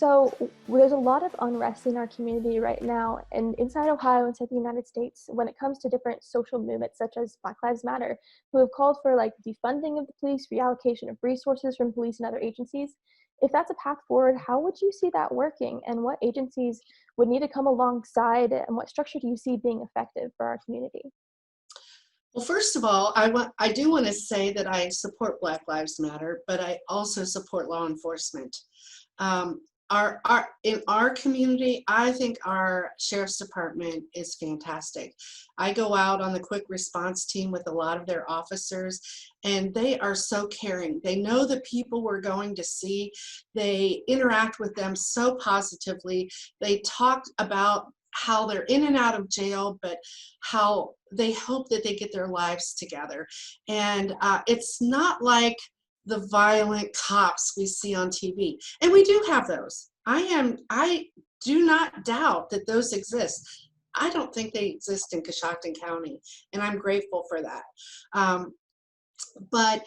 There's a lot of unrest in our community right now, and inside Ohio, inside the United States, when it comes to different social movements such as Black Lives Matter, who have called for like defunding of the police, reallocation of resources from police and other agencies. If that's a path forward, how would you see that working, and what agencies would need to come alongside, and what structure do you see being effective for our community? Well, first of all, I do want to say that I support Black Lives Matter, but I also support law enforcement. Um, in our community, I think our sheriff's department is fantastic. I go out on the quick response team with a lot of their officers, and they are so caring. They know the people we're going to see. They interact with them so positively. They talk about how they're in and out of jail, but how they hope that they get their lives together. And it's not like the violent cops we see on TV. And we do have those. I do not doubt that those exist. I don't think they exist in Coshocton County, and I'm grateful for that. Um, but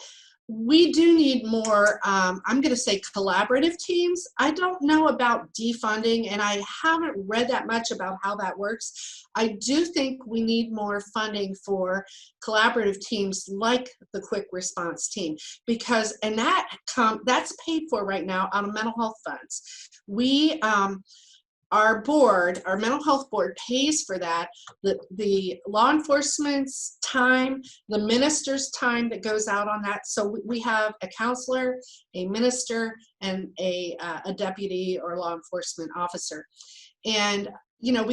we do need more, I'm going to say collaborative teams. I don't know about defunding, and I haven't read that much about how that works. I do think we need more funding for collaborative teams like the quick response team, because, and that's paid for right now out of mental health funds. We, our board, our mental health board pays for that. The law enforcement's time, the minister's time that goes out on that. So we have a counselor, a minister, and a deputy or law enforcement officer. And, you know,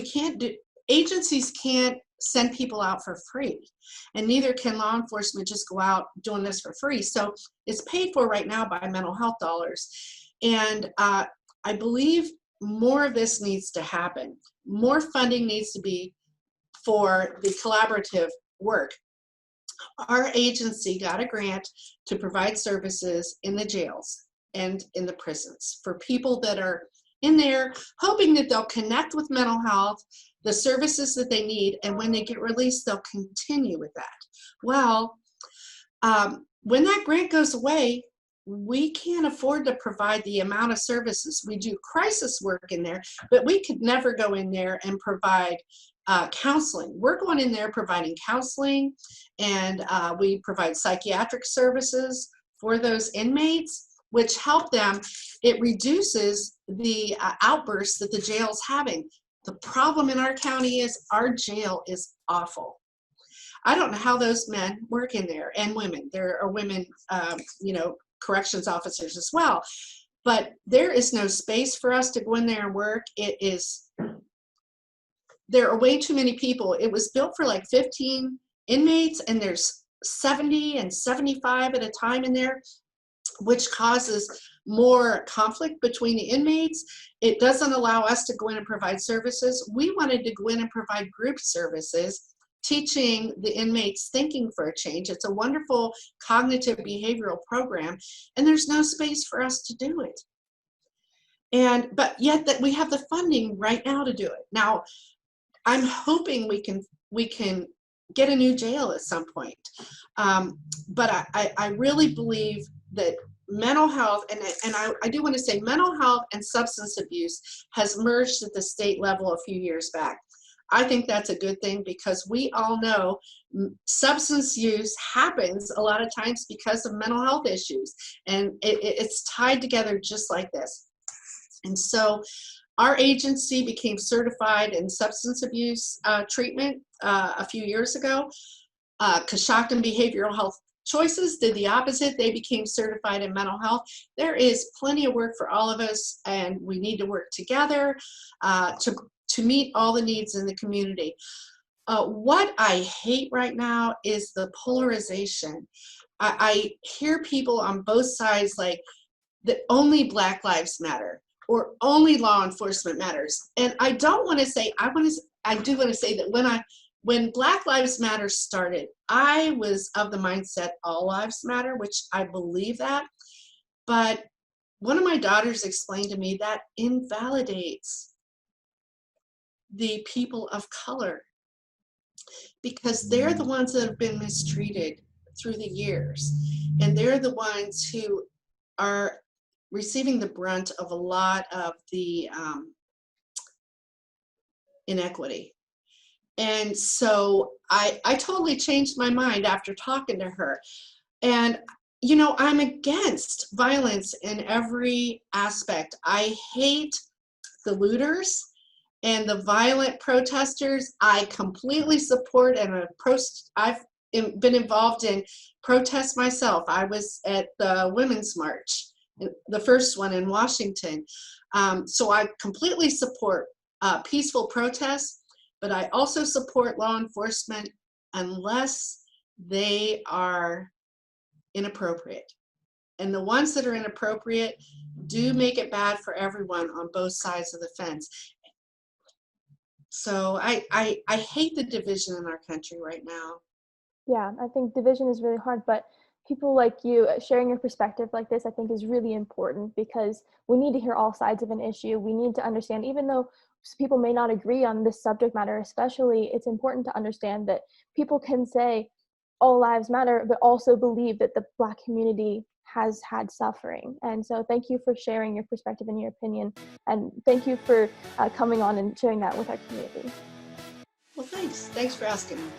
agencies can't send people out for free, and neither can law enforcement just go out doing this for free. So it's paid for right now by mental health dollars. And I believe more of this needs to happen. More funding needs to be for the collaborative work. Our agency got a grant to provide services in the jails and in the prisons for people that are in there, hoping that they'll connect with mental health, the services that they need, and when they get released, they'll continue with that. Well, when that grant goes away, we can't afford to provide the amount of services. We do crisis work in there, but we could never go in there and provide counseling. We're going in there providing counseling, and we provide psychiatric services for those inmates, which help them. It reduces the outbursts that the jail's having. The problem in our county is our jail is awful. I don't know how those men work in there, and women. There are women, you know, corrections officers as well. But there is no space for us to go in there and work. There are way too many people. It was built for like 15 inmates, and there's 70 and 75 at a time in there, which causes more conflict between the inmates. It doesn't allow us to go in and provide services. We wanted to go in and provide group services, teaching the inmates thinking for a change. It's a wonderful cognitive behavioral program, and there's no space for us to do it. But yet that we have the funding right now to do it. Now, I'm hoping we can get a new jail at some point. But I really believe that mental health, and I do want to say mental health and substance abuse has merged at the state level a few years back. I think that's a good thing, because we all know substance use happens a lot of times because of mental health issues, and it's tied together just like this. And so our agency became certified in substance abuse treatment a few years ago. Coshocton Behavioral Health Choices did the opposite. They became certified in mental health. There is plenty of work for all of us, and we need to work together to meet all the needs in the community. What I hate right now is the polarization. I hear people on both sides like that only Black Lives Matter or only law enforcement matters. And I don't want to say, I do want to say that when Black Lives Matter started, I was of the mindset all lives matter, which I believe that. But one of my daughters explained to me that invalidates the people of color, because they're the ones that have been mistreated through the years, and they're the ones who are receiving the brunt of a lot of the inequity. And so I totally changed my mind after talking to her. And, you know, I'm against violence in every aspect. I hate the looters and the violent protesters. I completely support and I've been involved in protests myself. I was at the Women's March, the first one in Washington. So I completely support peaceful protests, but I also support law enforcement unless they are inappropriate. And the ones that are inappropriate do make it bad for everyone on both sides of the fence. So I hate the division in our country right now. Yeah, I think division is really hard, but people like you sharing your perspective like this, I think is really important because we need to hear all sides of an issue. We need to understand, even though people may not agree on this subject matter, especially, it's important to understand that people can say all lives matter, but also believe that the Black community has had suffering. And so thank you for sharing your perspective and your opinion. And thank you for coming on and sharing that with our community. Well, thanks. Thanks for asking me.